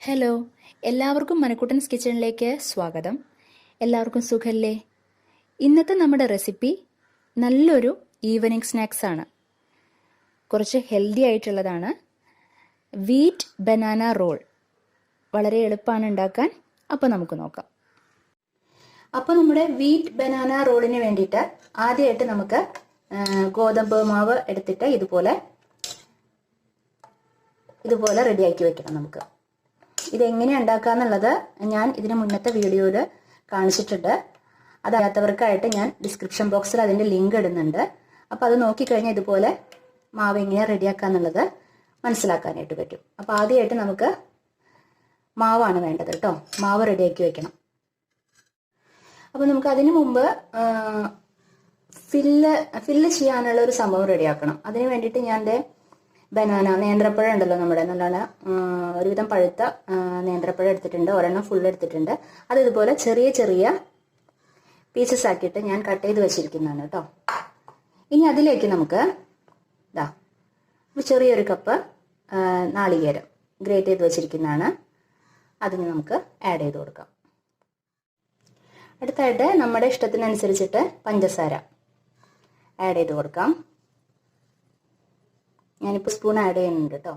Hello, എല്ലാവർക്കും മനക്കുട്ടൻസ് കിച്ചണിലേക്ക് സ്വാഗതം. എല്ലാവർക്കും സുഖല്ലേ? ഇന്നത്തെ നമ്മുടെ റെസിപ്പി നല്ലൊരു ഈവനിങ് സ്നാക്സ് ആണ്. കുറച്ച് ഹെൽത്തി ആയിട്ടുള്ളതാണ്. വീറ്റ് ബനാന റോൾ വളരെ എളുപ്പമാണ് ഉണ്ടാക്കാൻ. അപ്പോൾ നമുക്ക് നോക്കാം. അപ്പോൾ നമ്മുടെ വീറ്റ് ബനാന റോളിന് വേണ്ടിയിട്ട് ആദ്യമായിട്ട് നമുക്ക് ഗോതമ്പ് മാവ് എടുത്തിട്ട് ഇതുപോലെ റെഡിയാക്കി വെക്കണം. നമുക്ക് ഇതെങ്ങനെയാണ് ഉണ്ടാക്കാന്നുള്ളത് ഞാൻ ഇതിന് മുന്നത്തെ വീഡിയോയിൽ കാണിച്ചിട്ടുണ്ട്. അതറിയാത്തവർക്കായിട്ട് ഞാൻ ഡിസ്ക്രിപ്ഷൻ ബോക്സിൽ അതിൻ്റെ ലിങ്ക് ഇടുന്നുണ്ട്. അപ്പോൾ അത് നോക്കിക്കഴിഞ്ഞാൽ ഇതുപോലെ മാവ് എങ്ങനെയാണ് റെഡിയാക്കാന്നുള്ളത് മനസ്സിലാക്കാനായിട്ട് പറ്റും. അപ്പോൾ ആദ്യമായിട്ട് നമുക്ക് മാവാണ് വേണ്ടത് കേട്ടോ. മാവ് റെഡിയാക്കി വെക്കണം. അപ്പോൾ നമുക്ക് അതിനു മുമ്പ് ഫില്ല് ചെയ്യാനുള്ള ഒരു സംഭവം റെഡിയാക്കണം. അതിന് വേണ്ടിയിട്ട് ഞാൻ ബനാന നേന്ത്രപ്പഴം ഉണ്ടല്ലോ, നമ്മുടെ നല്ലോണം ഒരുവിധം പഴുത്ത നേന്ത്രപ്പഴം എടുത്തിട്ടുണ്ട്. ഒരെണ്ണം ഫുൾ എടുത്തിട്ടുണ്ട്. അത് ഇതുപോലെ ചെറിയ ചെറിയ പീസസ് ആക്കിയിട്ട് ഞാൻ കട്ട് ചെയ്ത് വെച്ചിരിക്കുന്നതാണ് കേട്ടോ. ഇനി അതിലേക്ക് നമുക്ക് ചെറിയൊരു കപ്പ് നാളികേരം ഗ്രേറ്റ് ചെയ്ത് വെച്ചിരിക്കുന്നതാണ്. അതിന് നമുക്ക് ആഡ് ചെയ്ത് കൊടുക്കാം. അടുത്തായിട്ട് നമ്മുടെ ഇഷ്ടത്തിനനുസരിച്ചിട്ട് പഞ്ചസാര ആഡ് ചെയ്ത് കൊടുക്കാം. ഞാനിപ്പോൾ സ്പൂൺ ആഡ് ചെയ്യുന്നുണ്ട് കേട്ടോ.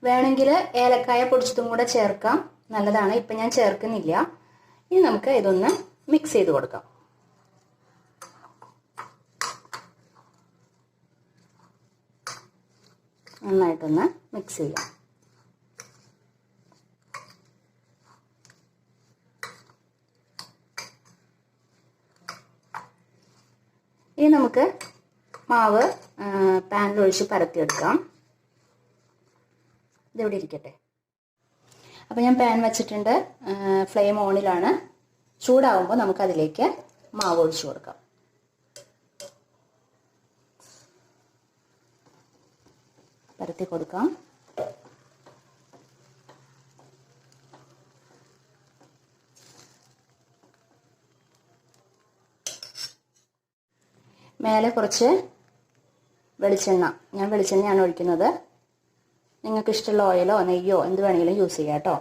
വേണമെങ്കിൽ ഏലക്കായ പൊടിച്ചതും കൂടെ ചേർക്കാം, നല്ലതാണ്. ഇപ്പം ഞാൻ ചേർക്കുന്നില്ല. ഇനി നമുക്ക് ഇതൊന്ന് മിക്സ് ചെയ്ത് കൊടുക്കാം. നന്നായിട്ടൊന്ന് മിക്സ് ചെയ്യാം. ഇനി നമുക്ക് മാവ് പാനിലൊഴിച്ച് പരത്തിയെടുക്കാം. ഇതെവിടെ ഇരിക്കട്ടെ. അപ്പോൾ ഞാൻ പാൻ വെച്ചിട്ടുണ്ട്. ഫ്ലെയിം ഓണിലാണ്. ചൂടാവുമ്പോൾ നമുക്കതിലേക്ക് മാവ് ഒഴിച്ചു കൊടുക്കാം. പരത്തി കൊടുക്കാം. മേലെ കുറച്ച് വെളിച്ചെണ്ണ, ഞാൻ വെളിച്ചെണ്ണയാണ് ഒഴിക്കുന്നത്. നിങ്ങൾക്ക് ഇഷ്ടമുള്ള ഓയിലോ നെയ്യോ എന്ത് വേണമെങ്കിലും യൂസ് ചെയ്യാം കേട്ടോ.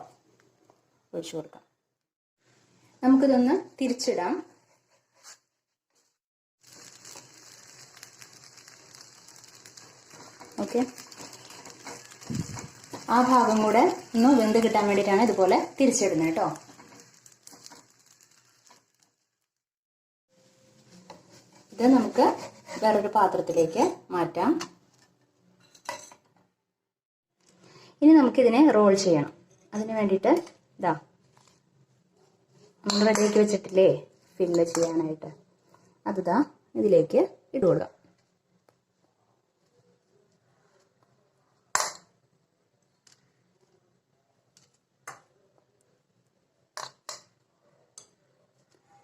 ഒഴിച്ചു കൊടുക്കാം. നമുക്കിതൊന്ന് തിരിച്ചിടാം. ഓക്കെ, ആ ഭാഗം കൂടെ ഒന്ന് വെന്ത് കിട്ടാൻ വേണ്ടിയിട്ടാണ് ഇതുപോലെ തിരിച്ചിടുന്നത് കേട്ടോ. ഇത് നമുക്ക് വേറൊരു പാത്രത്തിലേക്ക് മാറ്റാം. ഇനി നമുക്കിതിനെ റോൾ ചെയ്യണം. അതിന് വേണ്ടിയിട്ട് നമ്മൾ റെഡിയാക്കി വെച്ചിട്ടില്ലേ ഫില്ല് ചെയ്യാനായിട്ട്, അത് ഇതിലേക്ക് ഇടുക.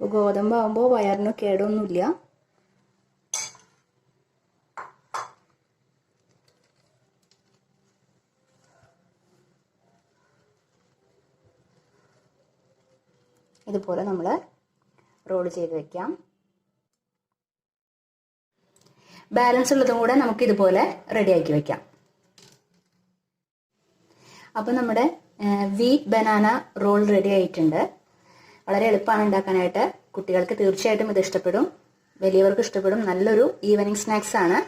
ഗോതമ്പാകുമ്പോൾ വയറിന് കേടൊന്നുമില്ല. ഇതുപോലെ നമ്മൾ റോൾ ചെയ്ത് വെക്കാം. ബാലൻസ് ഉള്ളതും കൂടെ നമുക്ക് ഇതുപോലെ റെഡിയാക്കി വെക്കാം. അപ്പോൾ നമ്മുടെ വീറ്റ് ബനാന റോൾ റെഡി ആയിട്ടുണ്ട്. വളരെ എളുപ്പമാണ് ഉണ്ടാക്കാനായിട്ട്. കുട്ടികൾക്ക് തീർച്ചയായിട്ടും ഇത് ഇഷ്ടപ്പെടും, വലിയവർക്ക് ഇഷ്ടപ്പെടും. നല്ലൊരു ഈവനിങ് സ്നാക്സ് ആണ്.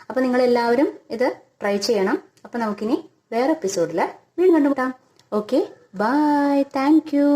അപ്പോൾ നിങ്ങളെല്ലാവരും ഇത് ട്രൈ ചെയ്യണം. അപ്പോൾ നമുക്കിനി വേറെ എപ്പിസോഡിൽ വീണ്ടും കണ്ടുമുട്ടാം. Okay, bye, thank U.